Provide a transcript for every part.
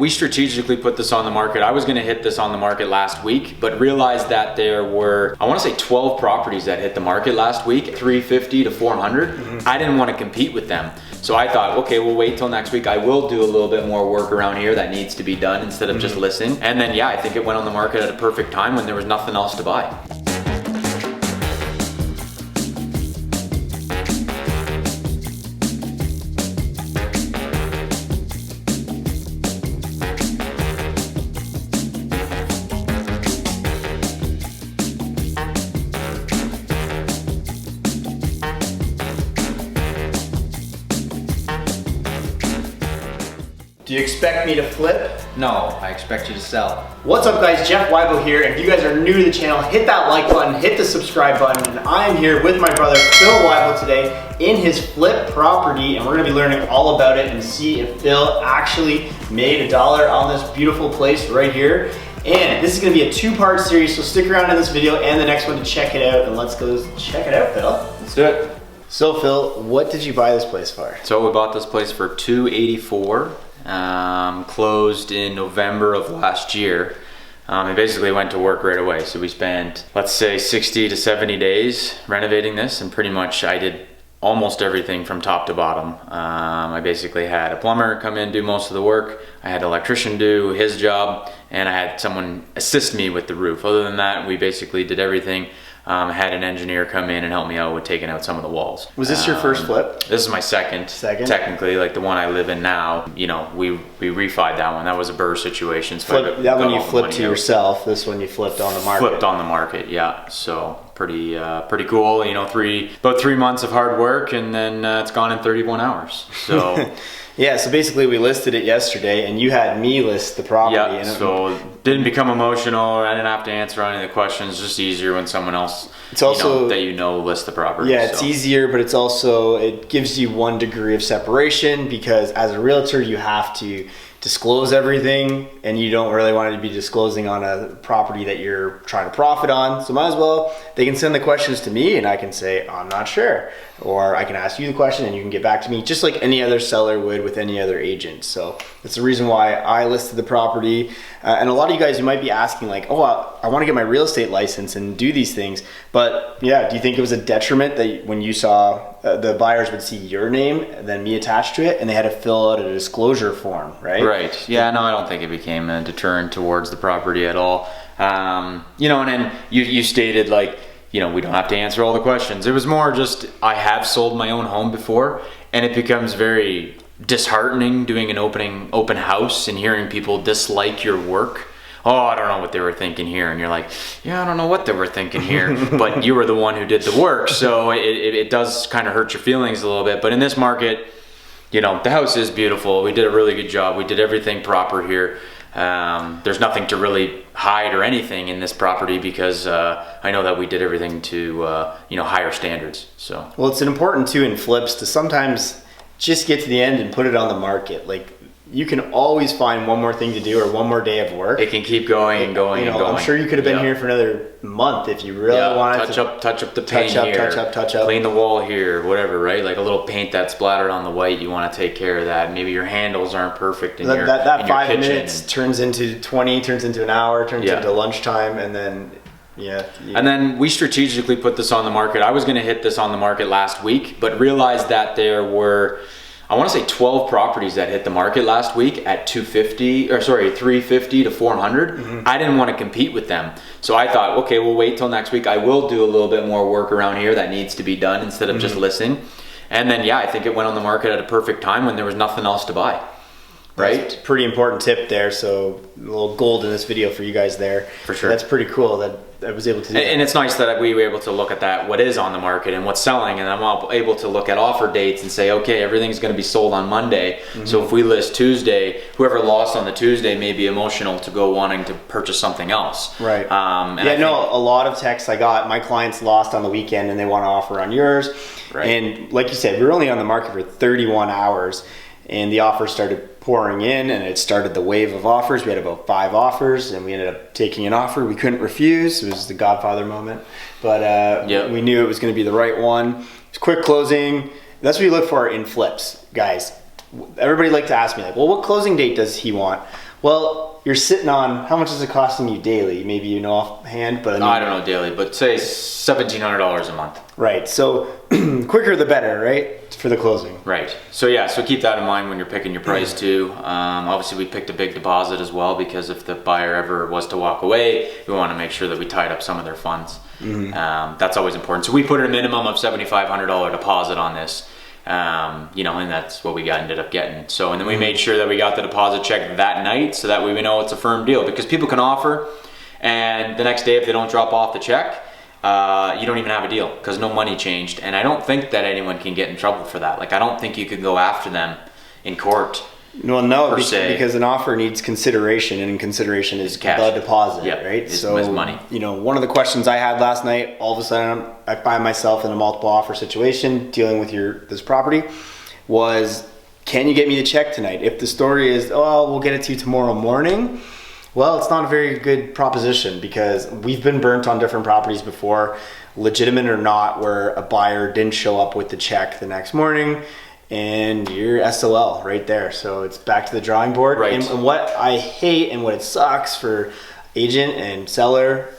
we strategically put this on the market. I was gonna hit this on the market last week, but realized that there were, I wanna say 12 properties that hit the market last week, 350 to 400. I didn't wanna compete with them. So I thought, okay, we'll wait till next week. I will do a little bit more work around here that needs to be done instead of just listing. And then yeah, I think it went on the market at a perfect time when there was nothing else to buy. Do you expect me to flip? No, I expect you to sell. What's up guys, Jeff Wybo here. If you guys are new to the channel, hit that like button, hit the subscribe button. And I'm here with my brother, Phil Wybo today in his flip property. And we're gonna be learning all about it and see if Phil actually made $1 on this beautiful place right here. And this is gonna be a two-part series, so stick around in this video and the next one to check it out. And let's go check it out, Phil. Let's do it. So Phil, what did you buy this place for? So we bought this place for $284. Closed in November of last year. And basically went to work right away. So we spent, let's say 60 to 70 days renovating this, and pretty much I did almost everything from top to bottom. I basically had a plumber come in, do most of the work. I had an electrician do his job, and I had someone assist me with the roof. Other than that, we basically did everything. Had an engineer come in and help me out with taking out some of the walls. Was this your first flip? This is my second. Technically, like the one I live in now, you know, we refied that one. That was a burr situation. So that one you flipped to yourself. This one you flipped on the market. Flipped on the market, yeah. So pretty cool. You know, about 3 months of hard work, and then it's gone in 31 hours. So. Yeah, so basically we listed it yesterday and you had me list the property. Yeah, so didn't become emotional. I didn't have to answer any of the questions. It's just easier when someone else lists the property. Yeah, it's easier, but it's also, it gives you one degree of separation because as a realtor you have to disclose everything and you don't really want to be disclosing on a property that you're trying to profit on. So might as well, they can send the questions to me and I can say, I'm not sure. Or I can ask you the question and you can get back to me just like any other seller would with any other agent. So that's the reason why I listed the property. And a lot of you guys, you might be asking like, oh, I want to get my real estate license and do these things. But yeah, do you think it was a detriment that when you saw the buyers would see your name and then me attached to it and they had to fill out a disclosure form, right? Right. Yeah, no, I don't think it became a deterrent towards the property at all. You know, and then you stated like, you know, we don't have to answer all the questions. It was more just, I have sold my own home before, and it becomes very disheartening doing an open house and hearing people dislike your work. Oh, I don't know what they were thinking here. And you're like, yeah, I don't know what they were thinking here, but you were the one who did the work. So it does kind of hurt your feelings a little bit. But in this market, you know, the house is beautiful. We did a really good job. We did everything proper here. There's nothing to really hide or anything in this property because I know that we did everything to you know, higher standards. So well, it's important too in flips to sometimes just get to the end and put it on the market. Like you can always find one more thing to do or one more day of work. It can keep going and going and going. I'm sure you could have been here for another month if you really wanted to. Touch up the paint here. Touch up. Clean the wall here, whatever, right? Like a little paint that's splattered on the white, you want to take care of that. Maybe your handles aren't perfect in your that 5 kitchen. Minutes turns into 20, turns into an hour, turns into lunchtime, and then And then we strategically put this on the market. I was going to hit this on the market last week, but realized that there were, I want to say 12 properties that hit the market last week at 350 to 400. I didn't want to compete with them. So I thought, okay, we'll wait till next week. I will do a little bit more work around here that needs to be done instead of just listing. And then, yeah, I think it went on the market at a perfect time when there was nothing else to buy. Right? That's a pretty important tip there. So a little gold in this video for you guys there. For sure. That's pretty cool that I was able to do that. And it's nice that we were able to look at that, what is on the market and what's selling, and I'm able to look at offer dates and say, okay, everything's going to be sold on Monday. So if we list Tuesday, whoever lost on the Tuesday may be emotional to go wanting to purchase something else. Right. A lot of texts I got, my clients lost on the weekend and they want to offer on yours. Right. And like you said, we were only on the market for 31 hours and the offers started pouring in and it started the wave of offers. We had about 5 offers and we ended up taking an offer we couldn't refuse. It was the Godfather moment, but we knew it was going to be the right one. It's quick closing. That's what you look for in flips, guys. Everybody likes to ask me like, well, what closing date does he want? Well, you're sitting on, how much is it costing you daily? Maybe you know offhand, but I don't know daily, but say $1,700 a month. Right. So quicker the better, right? For the closing. Right. So yeah, so keep that in mind when you're picking your price too. Obviously we picked a big deposit as well, because if the buyer ever was to walk away, we want to make sure that we tied up some of their funds. That's always important. So we put a minimum of $7,500 deposit on this. And that's what we ended up getting. So, and then we made sure that we got the deposit check that night, so that way we know it's a firm deal, because people can offer, and the next day if they don't drop off the check, you don't even have a deal, because no money changed. And I don't think that anyone can get in trouble for that. Like, I don't think you could go after them in court. Well, no, per se. because an offer needs consideration, and consideration is cash. the deposit, Yep, right? it's money. One of the questions I had last night, all of a sudden I find myself in a multiple offer situation dealing with this property, was, can you get me the check tonight? If the story is, oh, we'll get it to you tomorrow morning, well, it's not a very good proposition, because we've been burnt on different properties before, legitimate or not, where a buyer didn't show up with the check the next morning, and you're SOL right there. So it's back to the drawing board. Right. And what I hate and what it sucks for agent and seller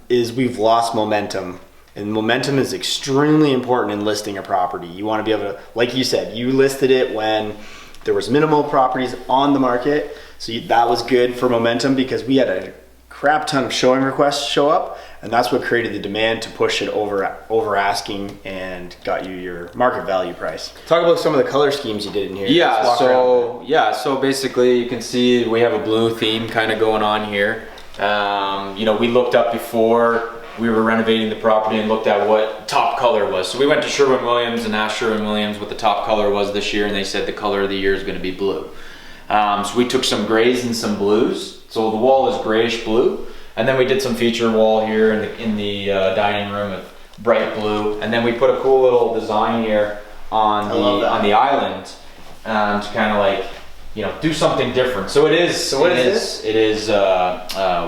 is we've lost momentum. And momentum is extremely important in listing a property. You want to be able to, like you said, you listed it when there was minimal properties on the market. So that was good for momentum, because we had a crap ton of showing requests show up, and that's what created the demand to push it over asking and got you your market value price. Talk about some of the color schemes you did in here. So basically you can see we have a blue theme kind of going on here. We looked up before we were renovating the property and looked at what top color was. So we went to Sherwin-Williams and asked Sherwin-Williams what the top color was this year, and they said the color of the year is going to be blue. So we took some grays and some blues. So the wall is grayish blue, and then we did some feature wall here in the dining room with bright blue, and then we put a cool little design here on the island to kind of like do something different. So it is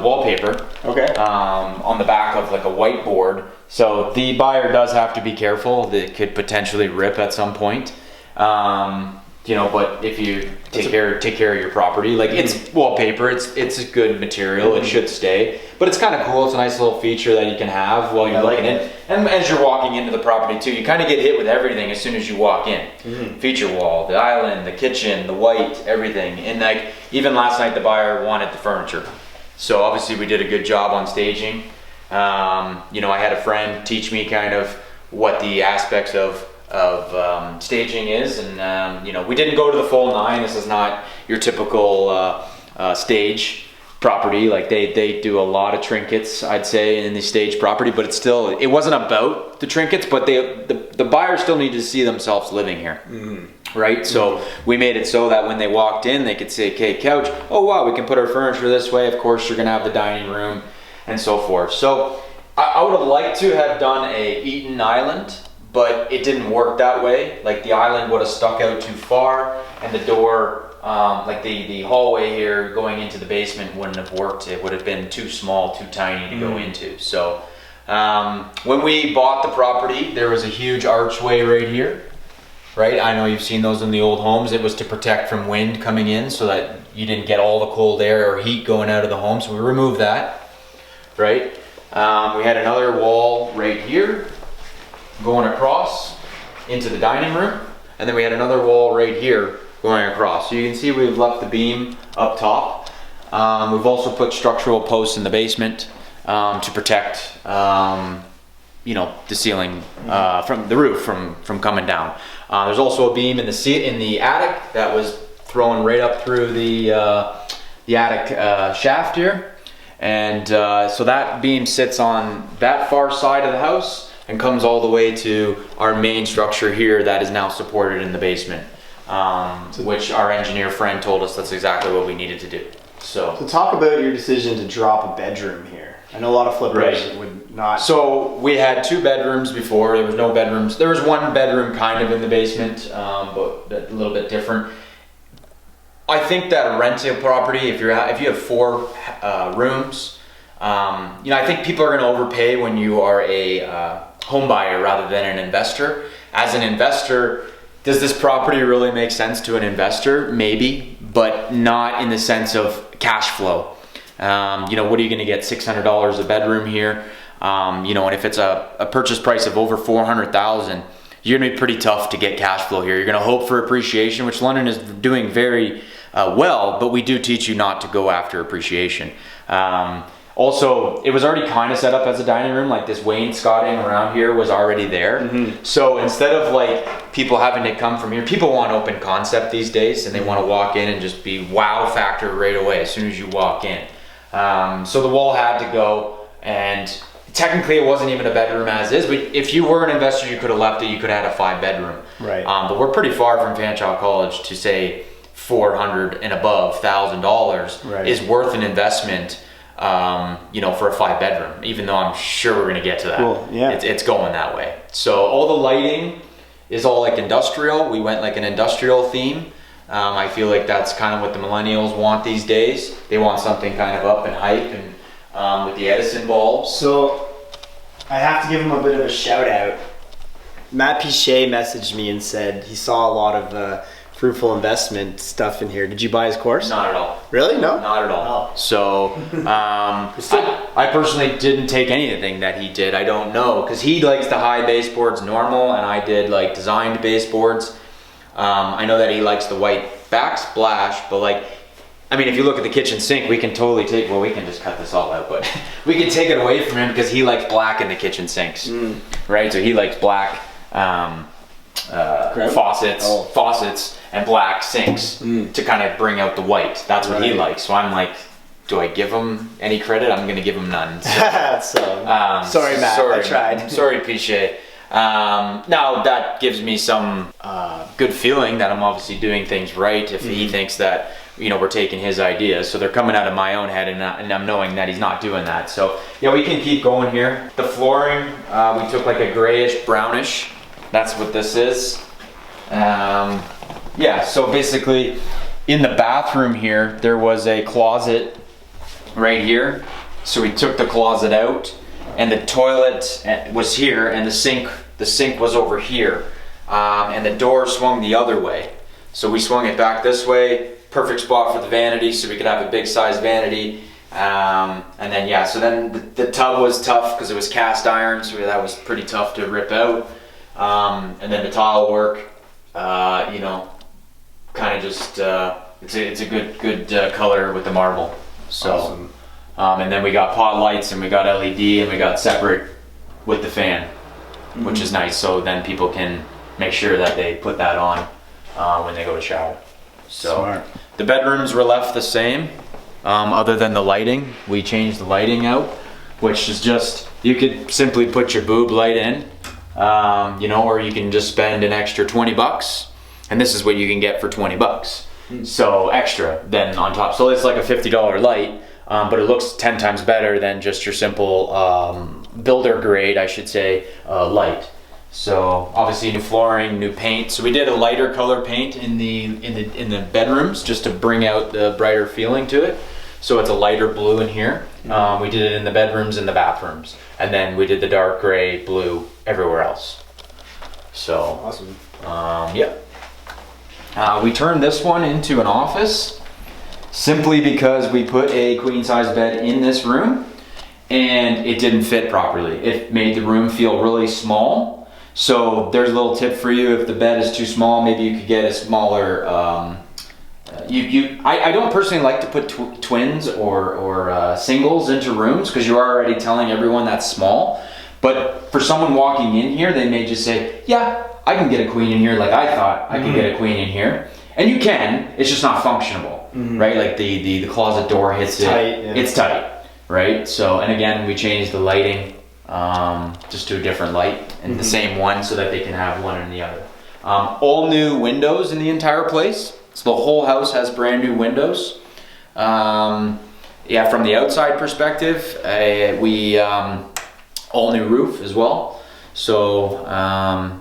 wallpaper. Okay. On the back of like a whiteboard. So the buyer does have to be careful. That could potentially rip at some point. But if you take care of your property, like it's wallpaper, it's a good material, it should stay. But it's kind of cool, it's a nice little feature that you can have while you're looking in. And as you're walking into the property too, you kind of get hit with everything as soon as you walk in. Feature wall, the island, the kitchen, the white, everything. And like, even last night the buyer wanted the furniture. So obviously we did a good job on staging. I had a friend teach me kind of what the aspects of staging is, and we didn't go to the full 9. This is not your typical stage property. Like they do a lot of trinkets, I'd say, in the stage property, but it wasn't about the trinkets, but the buyers still need to see themselves living here. Right? So we made it so that when they walked in, they could say, okay, couch, oh wow, we can put our furniture this way, of course you're gonna have the dining room, and so forth. So I would have liked to have done a Eaton Island, but it didn't work that way. Like the island would have stuck out too far, and the door, like the hallway here going into the basement wouldn't have worked. It would have been too small, too tiny to go into. So when we bought the property, there was a huge archway right here, right? I know you've seen those in the old homes. It was to protect from wind coming in so that you didn't get all the cold air or heat going out of the home. So we removed that, right? We had another wall right here going across into the dining room, and then we had another wall right here going across. So you can see we've left the beam up top. We've also put structural posts in the basement to protect the ceiling from the roof from coming down. There's also a beam in the attic that was thrown right up through the attic shaft here, and so that beam sits on that far side of the house and comes all the way to our main structure here that is now supported in the basement, which our engineer friend told us that's exactly what we needed to do. So talk about your decision to drop a bedroom here. I know a lot of flippers would not. So we had 2 bedrooms before. There was no bedrooms. There was 1 bedroom kind of in the basement, but a little bit different. I think that a rental property, if you have 4 rooms, I think people are going to overpay when you are a home buyer rather than an investor. As an investor, does this property really make sense to an investor? Maybe, but not in the sense of cash flow. You know, what are you going to get? $600 a bedroom here. You know, and if it's a purchase price of over 400,000, you're gonna be pretty tough to get cash flow here. You're gonna hope for appreciation, which London is doing very well, but we do teach you not to go after appreciation. Also, it was already kind of set up as a dining room, like this wainscoting around here was already there. So instead of like people having to come from here, people want open concept these days, and they want to walk in and just be wow factor right away as soon as you walk in. So the wall had to go, and technically it wasn't even a bedroom as is, but if you were an investor, you could have left it, you could have had a 5-bedroom. Right. But we're pretty far from Fanshawe College to say $400,000 and above Right. is worth an investment, you know, for a 5-bedroom, even though I'm sure we're gonna get to that. Cool. Yeah. It's going that way. So all the lighting is all like industrial. We went like an industrial theme. I feel like that's kind of what the millennials want these days. They want something kind of up and hype, and with the Edison bulbs. So I have to give him a bit of a shout out. Matt Pichet messaged me and said he saw a lot of fruitful investment stuff in here. Did you buy his course? Not at all. Really? No? Not at all. Oh. So I personally didn't take anything that he did. I don't know, because he likes the high baseboards normal, and I did like designed baseboards. I know that he likes the white backsplash, but like, I mean, if you look at the kitchen sink, we can totally take, well, we can just cut this all out, but we can take it away from him because he likes black in the kitchen sinks, right? So he likes black faucets and black sinks to kind of bring out the white. That's what he likes. So I'm like, do I give him any credit? I'm going to give him none. So, sorry, Matt, I tried. Sorry, Pichet. Now that gives me some good feeling that I'm obviously doing things right if he thinks that, you know, we're taking his ideas. So they're coming out of my own head, and I'm knowing that he's not doing that. So yeah, we can keep going here. The flooring, we took like a grayish brownish. That's what this is. Yeah, so basically in the bathroom here, there was a closet right here. So we took the closet out, and the toilet was here, and the sink was over here, and the door swung the other way. So we swung it back this way. Perfect spot for the vanity, so we could have a big size vanity. And then yeah, so then the tub was tough because it was cast iron, so that was pretty tough to rip out. And then the tile work, you know, kind of just it's a good color with the marble. So awesome. And then we got pot lights, and we got LED, and we got separate with the fan, which is nice. So then people can make sure that they put that on when they go to shower. So Smart. The bedrooms were left the same, other than the lighting. We changed the lighting out, which is just, you could simply put your boob light in, you know, or you can just spend an extra $20, and this is what you can get for $20. So extra then on top. So it's like a $50 light, but it looks 10 times better than just your simple builder grade, I should say, light. So obviously new flooring, new paint. So we did a lighter color paint in the bedrooms just to bring out the brighter feeling to it. So it's a lighter blue in here. We did it in the bedrooms and the bathrooms, and then we did the dark gray blue everywhere else. So Awesome. yeah. We turned this one into an office simply because we put a queen size bed in this room and it didn't fit properly. It made the room feel really small. So there's a little tip for you. If the bed is too small, maybe you could get a smaller, I don't personally like to put twins or singles into rooms because you're already telling everyone that's small. But for someone walking in here, they may just say, yeah, I can get a queen in here like I thought I could get a queen in here. And you can, it's just not functional, right? Like the closet door hits it. Tight, yeah. It's tight, right? So, and again, we changed the lighting just to a different light and the same one so that they can have one in the other. All new windows in the entire place. So the whole house has brand new windows. Yeah, from the outside perspective, we all new roof as well. So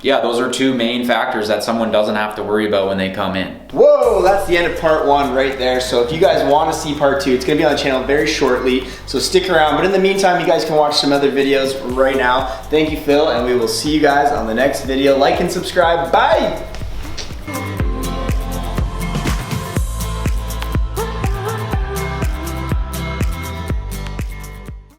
yeah, those are two main factors that someone doesn't have to worry about when they come in. Whoa, that's the end of part 1 right there. So if you guys want to see part 2, it's going to be on the channel very shortly. So stick around. But in the meantime, you guys can watch some other videos right now. Thank you, Phil, and we will see you guys on the next video. Like and subscribe. Bye!